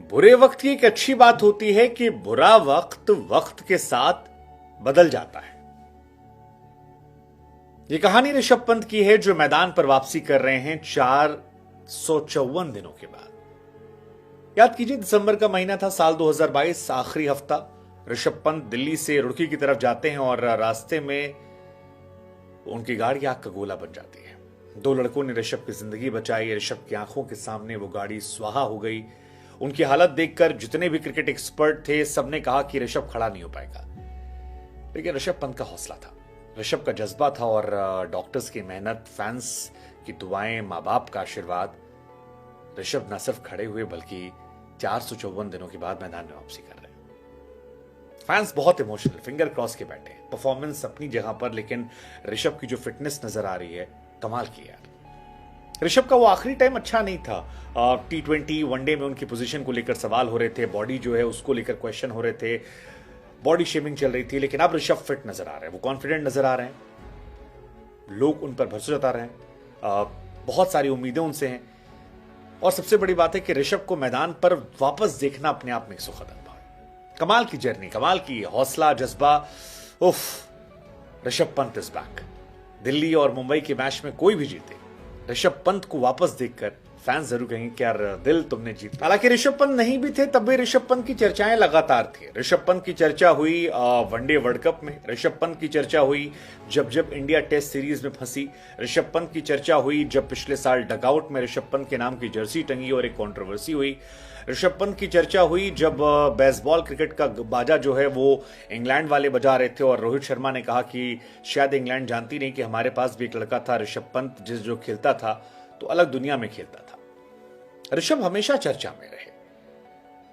बुरे वक्त की एक अच्छी बात होती है कि बुरा वक्त वक्त के साथ बदल जाता है। ये कहानी ऋषभ पंत की है जो मैदान पर वापसी कर रहे हैं 454 दिनों के बाद। याद कीजिए दिसंबर का महीना था, साल 2022, आखिरी हफ्ता। ऋषभ पंत दिल्ली से रुड़की की तरफ जाते हैं और रास्ते में उनकी गाड़ी आग का गोला बन जाती है। दो लड़कों ने ऋषभ की जिंदगी बचाई। ऋषभ की आंखों के सामने वो गाड़ी स्वाहा हो गई। उनकी हालत देखकर जितने भी क्रिकेट एक्सपर्ट थे सबने कहा कि ऋषभ खड़ा नहीं हो पाएगा, लेकिन ऋषभ पंत का हौसला था, ऋषभ का जज्बा था और डॉक्टर्स की मेहनत, फैंस की दुआएं, माँ बाप का आशीर्वाद। ऋषभ न सिर्फ खड़े हुए बल्कि 454 दिनों के बाद मैदान में वापसी कर रहे हैं। फैंस बहुत इमोशनल, फिंगर क्रॉस के बैठे। परफॉर्मेंस अपनी जगह पर, लेकिन ऋषभ की जो फिटनेस नजर आ रही है कमाल की यार। ऋषभ का वो आखिरी टाइम अच्छा नहीं था। T20 वनडे में उनकी पोजीशन को लेकर सवाल हो रहे थे, बॉडी जो है उसको लेकर क्वेश्चन हो रहे थे, बॉडी शेमिंग चल रही थी, लेकिन अब ऋषभ फिट नजर आ रहे हैं, वो कॉन्फिडेंट नजर आ रहे हैं, लोग उन पर भरोसा जता रहे हैं, बहुत सारी उम्मीदें उनसे हैं। और सबसे बड़ी बात है कि ऋषभ को मैदान पर वापस देखना अपने आप में एक सुखद अनुभव है। कमाल की जर्नी, कमाल की हौसला, जज्बा। उफ, ऋषभ पंत इज बैक। दिल्ली और मुंबई के मैच में कोई भी जीते, ऋषभ पंत को वापस देखकर फैंस जरूर कहेंगे कि यार दिल तुमने जीता। हालांकि ऋषभ पंत नहीं भी थे तब भी ऋषभ पंत की चर्चाएं लगातार थी। ऋषभ पंत की चर्चा हुई वनडे वर्ल्ड कप में, ऋषभ पंत की चर्चा हुई जब इंडिया टेस्ट सीरीज में फंसी, ऋषभ पंत की चर्चा हुई जब पिछले साल डगआउट में ऋषभ पंत के नाम की जर्सी टंगी और एक कंट्रोवर्सी हुई, ऋषभ पंत की चर्चा हुई जब बेसबॉल क्रिकेट का बाजा जो है वो इंग्लैंड वाले बजा रहे थे और रोहित शर्मा ने कहा कि शायद इंग्लैंड जानती नहीं कि हमारे पास भी एक लड़का था ऋषभ पंत जो खेलता था तो अलग दुनिया में खेलता था। ऋषभ हमेशा चर्चा में रहे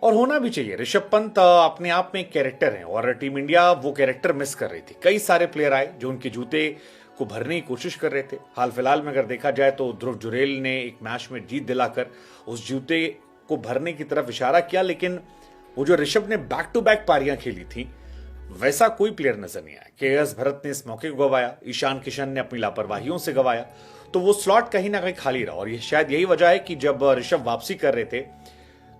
और होना भी चाहिए। ऋषभ पंत अपने आप में एक कैरेक्टर है और टीम इंडिया वो कैरेक्टर मिस कर रही थी। कई सारे प्लेयर आए जो उनके जूते को भरने की कोशिश कर रहे थे। हाल फिलहाल में अगर देखा जाए तो ध्रुव जुरेल ने एक मैच में जीत दिलाकर उस जूते को भरने की तरफ इशारा किया, लेकिन वो जो ऋषभ ने बैक टू बैक पारियां खेली थी वैसा कोई प्लेयर नजर नहीं आया। के.एस. भरत ने इस मौके को गवाया, ईशान किशन ने अपनी लापरवाहियों से गवाया, तो वो स्लॉट कहीं ना कहीं खाली रहा। और ये शायद यही वजह है कि जब ऋषभ वापसी कर रहे थे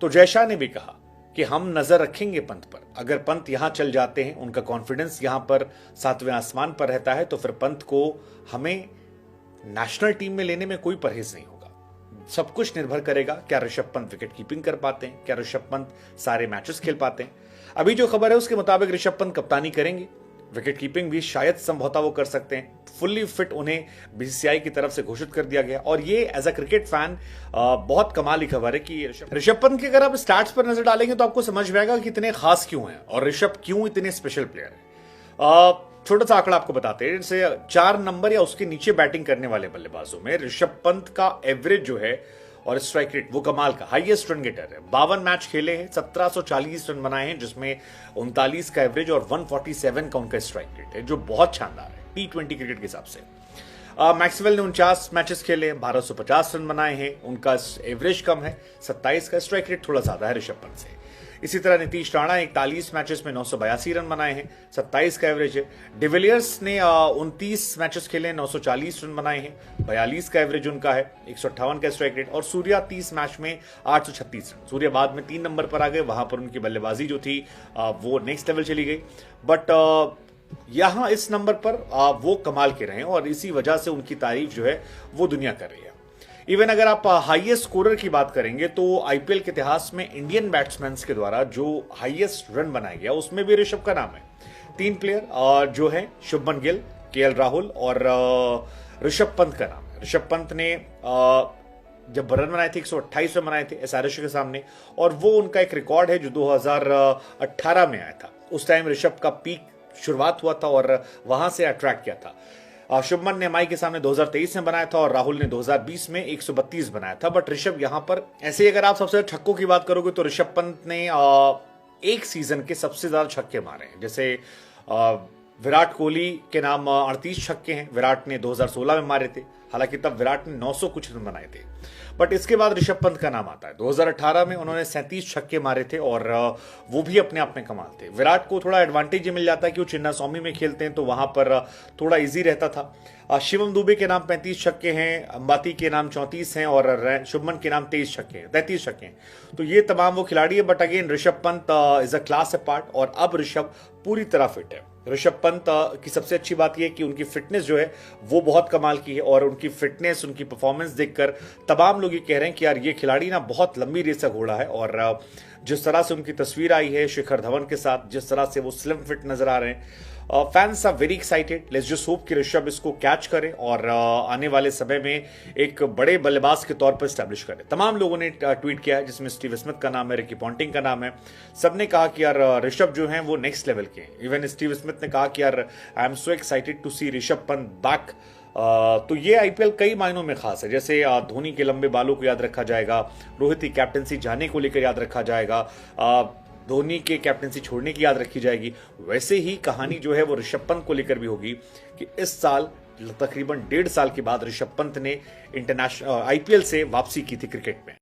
तो जय शाह ने भी कहा कि हम नजर रखेंगे पंत पर। अगर पंत यहां चल जाते हैं, उनका कॉन्फिडेंस यहां पर 7वें आसमान पर रहता है, तो फिर पंत को हमें नेशनल टीम में लेने में कोई परहेज नहीं होगा। सब कुछ निर्भर करेगा क्या ऋषभ पंत विकेट कीपिंग कर पाते हैं, क्या ऋषभ पंत सारे मैचेस खेल पाते हैं। अभी जो खबर है उसके मुताबिक ऋषभ पंत कप्तानी करेंगे, विकेट कीपिंग भी शायद संभवतः वो कर सकते हैं। फुल्ली फिट उन्हें बीसीसीआई की तरफ से घोषित कर दिया गया। और ये एज अ क्रिकेट फैन बहुत कमाल की खबर है कि ऋषभ पंत के अगर आप स्टैट्स पर नजर डालेंगे तो आपको समझ में आएगा कि इतने खास क्यों हैं और ऋषभ क्यों इतने स्पेशल प्लेयर है। छोटा सा आंकड़ा आपको बताते हैं, जैसे 4 नंबर या उसके नीचे बैटिंग करने वाले बल्लेबाजों में ऋषभ पंत का एवरेज जो है और स्ट्राइक रेट वो कमाल का, हाईएस्ट रन गेटर है। 52 मैच खेले हैं, 1740 रन बनाए हैं, जिसमें 39 का एवरेज और 147 का उनका स्ट्राइक रेट है, जो बहुत शानदार है T20 क्रिकेट के हिसाब से। मैक्सवेल ने 49 मैचेस खेले, 1250 रन बनाए हैं, उनका एवरेज कम है, 27 का स्ट्राइक रेट थोड़ा ज्यादा है ऋषभ पंत से। इसी तरह नीतीश राणा 41 मैचेस में 982 रन बनाए हैं, 27 का एवरेज है। डिविलियर्स ने 29 मैचेस खेले, 940 रन बनाए हैं, 42 का एवरेज उनका है, 158 का स्ट्राइक रेट। और सूर्या 30 मैच में 836 रन। सूर्या बाद में 3 नंबर पर आ गए, वहां पर उनकी बल्लेबाजी जो थी वो नेक्स्ट लेवल चली गई, बट यहां इस नंबर पर वो कमाल के रहे और इसी वजह से उनकी तारीफ जो है वो दुनिया कर रही है। इवन अगर आप हाईएस्ट स्कोरर की बात करेंगे तो आईपीएल के इतिहास में इंडियन बैट्समैन के द्वारा जो हाईएस्ट रन बनाया गया उसमें भी ऋषभ का नाम है। 3 प्लेयर जो है, शुभमन गिल, केएल राहुल और ऋषभ पंत का नाम है। ऋषभ पंत ने जब रन बनाए थे 128 रन बनाए थे एसआरएच के सामने, और वो उनका एक रिकॉर्ड है जो 2018 में आया था। उस टाइम ऋषभ का पीक शुरुआत हुआ था और वहां से अट्रैक्ट किया था। शुभमन ने एमआई के सामने 2023 में बनाया था और राहुल ने 2020 में 132 बनाया था। बट ऋषभ यहां पर ऐसे ही अगर आप सबसे छक्कों की बात करोगे तो ऋषभ पंत ने एक सीजन के सबसे ज्यादा छक्के मारे हैं। जैसे विराट कोहली के नाम 38 छक्के हैं, विराट ने 2016 में मारे थे। हालांकि तब विराट ने 900 कुछ रन बनाए थे। बट इसके बाद ऋषभ पंत का नाम आता है। 2018 में उन्होंने 37 छक्के मारे थे और वो भी अपने आप में कमाल थे। विराट को थोड़ा एडवांटेज मिल जाता है कि वो चिन्नास्वामी में खेलते हैं, तो वहां पर थोड़ा इजी रहता था। शिवम दुबे के नाम 35 छक्के हैं, अंबाती के नाम 34 हैं और शुभमन के नाम 33 छक्के हैं। तो ये तमाम वो खिलाड़ी है। But again Rishabh Pant is a class apart और अब ऋषभ पूरी तरह फिट है। ऋषभ पंत की सबसे अच्छी बात यह है कि उनकी फिटनेस जो है वो बहुत कमाल की है और उनकी फिटनेस, उनकी परफॉर्मेंस देखकर तमाम लोग ये कह रहे हैं कि यार ये खिलाड़ी ना बहुत लंबी रेस का घोड़ा है। और जिस तरह से उनकी तस्वीर आई है शिखर धवन के साथ, जिस तरह से वो स्लिम फिट नजर आ रहे हैं, fans are very excited. Let's just hope कि ऋषभ इसको कैच करे और आने वाले समय में एक बड़े बल्लेबाज के तौर पर स्टैब्लिश करे। तमाम लोगों ने ट्वीट किया है, जिसमें स्टीव स्मिथ का नाम है, रिकी पॉन्टिंग का नाम है। सबने कहा कि यार ऋषभ जो हैं वो नेक्स्ट लेवल के हैं। इवन स्टीव स्मिथ ने कहा कि यार I am so excited to see Rishabh Pant back. तो ये आईपीएल कई मायनों में खास है। जैसे धोनी के लंबे बालों को याद रखा जाएगा, रोहित की कैप्टनसी जाने को लेकर याद रखा जाएगा, धोनी के कैप्टनसी छोड़ने की याद रखी जाएगी। वैसे ही कहानी जो है वो ऋषभ पंत को लेकर भी होगी कि इस साल तकरीबन 1.5 साल के बाद ऋषभ पंत ने इंटरनेशनल आईपीएल से वापसी की थी क्रिकेट में।